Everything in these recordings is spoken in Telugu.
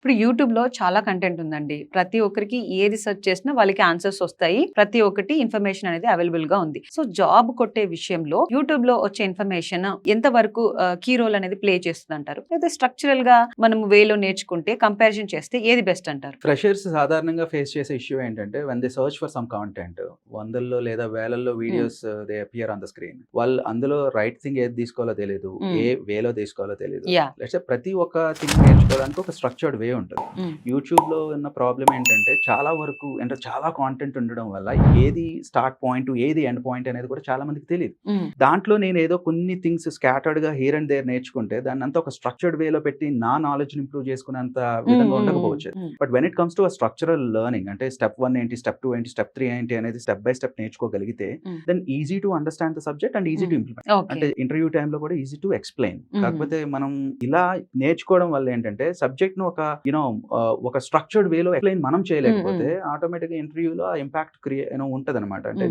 ఇప్పుడు యూట్యూబ్‌లో చాలా కంటెంట్ ఉందండి. ప్రతి ఒక్కరికి ఏది సెర్చ్ చేసినా వాళ్ళకి ఆన్సర్స్ వస్తాయి. ప్రతి ఒక్కటి ఇన్ఫర్మేషన్ అనేది అవైలబుల్‌గా ఉంది. సో, జాబ్ కొట్టే విషయంలో యూట్యూబ్‌లో వచ్చే ఇన్ఫర్మేషన్ ఎంత వరకు కీ రోల్ అనేది ప్లే చేస్తుందంటారు? లేదా స్ట్రక్చరల్‌గా మనం వేలో నేర్చుకుంటే కంపారిజన్ చేస్తే ఏది బెస్ట్ అంటారు? ఫ్రెషర్స్ సాధారణంగా ఫేస్ చేసే ఇష్యూ ఏంటంటే when they search for some content వందల్లో లేదా వేలల్లో videos they appear on the screen. వాళ్ళు అందులో రైట్ థింగ్ ఏది తీసుకోవాలో తెలియదు, ఏ వేలో తీసుకోవాలో తెలియదు. యాహ్! లేకపోతే ప్రతి ఒక్క థింగ్ నేర్చుకోవడానికి ఒక స్ట్రక్చర్డ్ వే ఉంటుంది. హ్మ్. యూట్యూబ్లో ఉన్న ప్రాబ్లం ఏంటంటే చాలా వరకు అంటే చాలా కాంటెంట్ ఉండడం వల్ల ఏది స్టార్ట్ పాయింట్ ఏది ఎండ్ పాయింట్ అనేది కూడా చాలా మందికి తెలియదు. హ్మ్. దాంట్లో నేను ఏదో కొన్ని థింగ్స్ స్కాటర్డ్ గా హియర్ అండ్ దేర్ నేర్చుకుంటే దాన్ని అంతా ఒక స్ట్రక్చర్డ్ వేలో పెట్టి నా నాలెడ్జ్ ఇంప్రూవ్ చేసుకునేంత విధంగా ఉండకపోవచ్చు. But when it comes to structural learning అంటే స్టెప్ 1 ఏంటి, స్టెప్ 2 ఏంటి, స్టెప్ 3 ఏంటి అనేది స్టెప్ బై స్టెప్ నేర్చుకోగలిగితే then easy to understand the subject and easy to implement. Okay. అంటే ఇంటర్వ్యూ టైంలో కూడా ఈజీ టు ఎక్స్ప్లెయిన్. కాకపోతే మనం ఇలా నేర్చుకోవడం వల్ల ఏంటంటే సబ్జెక్ట్ ను ఒక ఒక స్ట్రక్చర్డ్ వేలో ఎక్స్ప్లెయిన్ మనం చేయలేకపోతే ఆటోమేటిక్ గా ఇంటర్వ్యూలో ఆ ఇంపాక్ట్ ఉంటది అనమాట. అంటే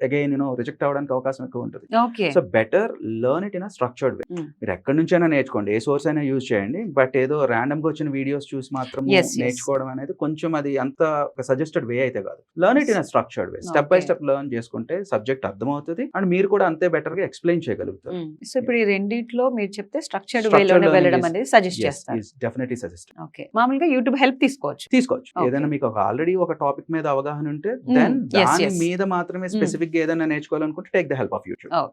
అగైన్ రిజెక్ట్ అవడానికి అవకాశం ఎక్కువ ఉంటుంది. Okay. So better learn it in structured way. మీరు ఎక్కడి నుంచైనా నేర్చుకోండి, ఏ సోర్స్ అయినా యూజ్ చేయండి. బట్ ఏదో ర్యాండమ్ గా వచ్చిన వీడియోస్ చూసి మాత్రం Yes, yes. నేర్చుకోవడం అనేది కొంచెం అది అంత సజెస్టెడ్ వే అయితే కాదు. Learn it in structured way. Step by Okay. Step learn చేసుకుంటే సబ్జెక్ట్ అర్థమవుతుంది అండ్ మీరు కూడా అంతే బెటర్ గా ఎక్స్ప్లెయిన్ చేయగలుగుతారు. సో, ఇప్పుడు ఈ రెండిట్లో మీరు చెప్తే స్ట్రక్చర్డ్ Structured వేలోనే learning వెళ్ళడం is- అనేది సజెస్ట్ Yes, చేస్తారు. is definitely suggested. ఓకే. మామూలుగా యూట్యూబ్ హెల్ప్ తీసుకోవచ్చు. తీసుకోవచ్చు. Okay. ఏదైనా మీకు ఆల్రెడీ ఒక టాపిక్ మీద అవగాహన ఉంటే Hmm. దెన్ Yes, దాని yes. మీద మాత్రమే స్పెసిఫిక్ గా ఏదైనా నేర్చుకోవాలనుకుంటే take the help of YouTube. Okay.